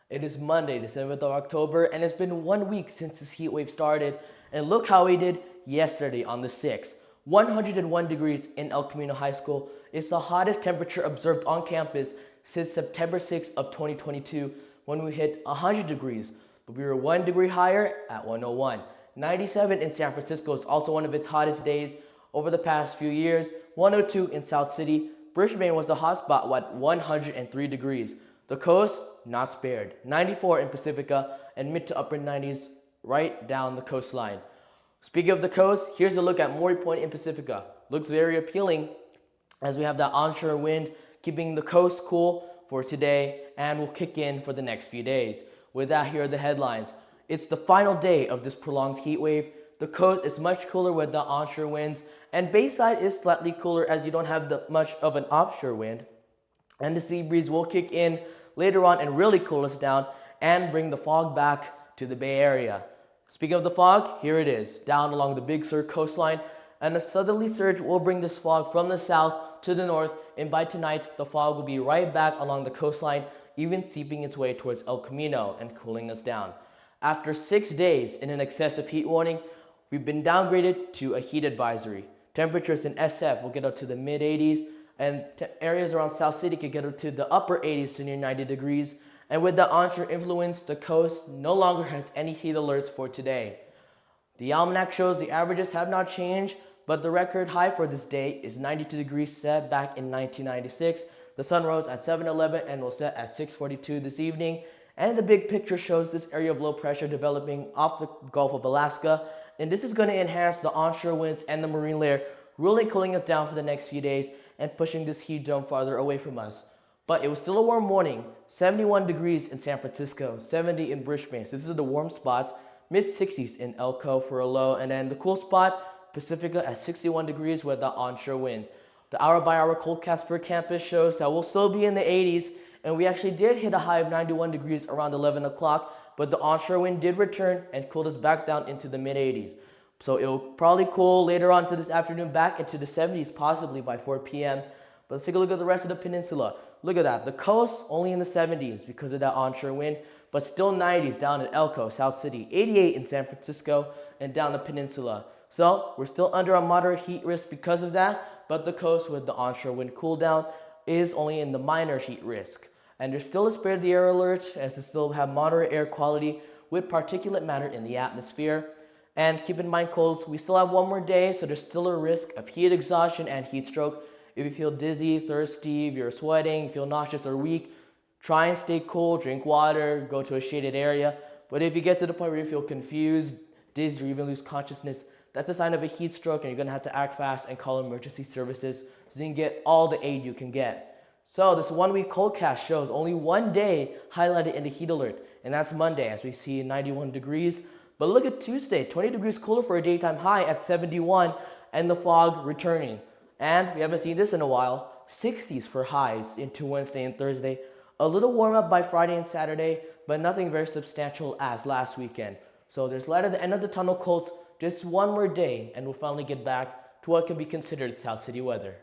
It is Monday, the 7th of October, and it's been 1 week since this heat wave started. And look how we did yesterday on the 6th. 101 degrees in El Camino High School is the hottest temperature observed on campus since September 6th of 2022 when we hit 100 degrees. But we were 1 degree higher at 101. 97 in San Francisco is also one of its hottest days over the past few years. 102 in South City. Brisbane was the hotspot at 103 degrees. The coast, not spared. 94 in Pacifica and mid to upper 90s right down the coastline. Speaking of the coast, here's a look at Maury Point in Pacifica. Looks very appealing as we have that onshore wind keeping the coast cool for today and will kick in for the next few days. With that, here are the headlines. It's the final day of this prolonged heat wave. The coast is much cooler with the onshore winds, and Bayside is slightly cooler as you don't have much of an offshore wind. And the sea breeze will kick in later on and really cool us down and bring the fog back to the Bay Area. Speaking of the fog, here it is, down along the Big Sur coastline, and a southerly surge will bring this fog from the south to the north, and by tonight, the fog will be right back along the coastline, even seeping its way towards El Camino and cooling us down. After 6 days in an excessive heat warning, we've been downgraded to a heat advisory. Temperatures in SF will get up to the mid 80s, and areas around South City could get up to the upper 80s to near 90 degrees. And with the onshore influence, the coast no longer has any heat alerts for today. The almanac shows the averages have not changed, but the record high for this day is 92 degrees set back in 1996. The sun rose at 7:11 and will set at 6:42 this evening. And the big picture shows this area of low pressure developing off the Gulf of Alaska. And this is going to enhance the onshore winds and the marine layer, really cooling us down for the next few days and pushing this heat dome farther away from us. But it was still a warm morning. 71 degrees in San Francisco, 70 in Brisbane. So this is the warm spots. Mid 60s in Elko for a low. And then the cool spot, Pacifica at 61 degrees with the onshore wind. The hour-by-hour Coltcast for campus shows that we'll still be in the 80s. And we actually did hit a high of 91 degrees around 11 o'clock. But the onshore wind did return and cooled us back down into the mid 80s. So it will probably cool later on to this afternoon back into the 70s, possibly by 4 p.m. But let's take a look at the rest of the peninsula. Look at that. The coast only in the 70s because of that onshore wind, but still 90s down in Elko, South City, 88 in San Francisco, and down the peninsula. So we're still under a moderate heat risk because of that, but the coast with the onshore wind cool down is only in the minor heat risk. And there's still a spare the air alert as it still have moderate air quality with particulate matter in the atmosphere. And keep in mind, colds, we still have one more day, so there's still a risk of heat exhaustion and heat stroke. If you feel dizzy, thirsty, if you're sweating, feel nauseous or weak, try and stay cool, drink water, go to a shaded area. But if you get to the point where you feel confused, dizzy, or even lose consciousness, that's a sign of a heat stroke and you're gonna have to act fast and call emergency services so you can get all the aid you can get. So this 1 week Coltcast shows only one day highlighted in the heat alert, and that's Monday as we see 91 degrees. But look at Tuesday, 20 degrees cooler for a daytime high at 71 and the fog returning. And we haven't seen this in a while, 60s for highs into Wednesday and Thursday. A little warm up by Friday and Saturday, but nothing very substantial as last weekend. So there's light at the end of the tunnel, Colt. Just one more day and we'll finally get back to what can be considered South City weather.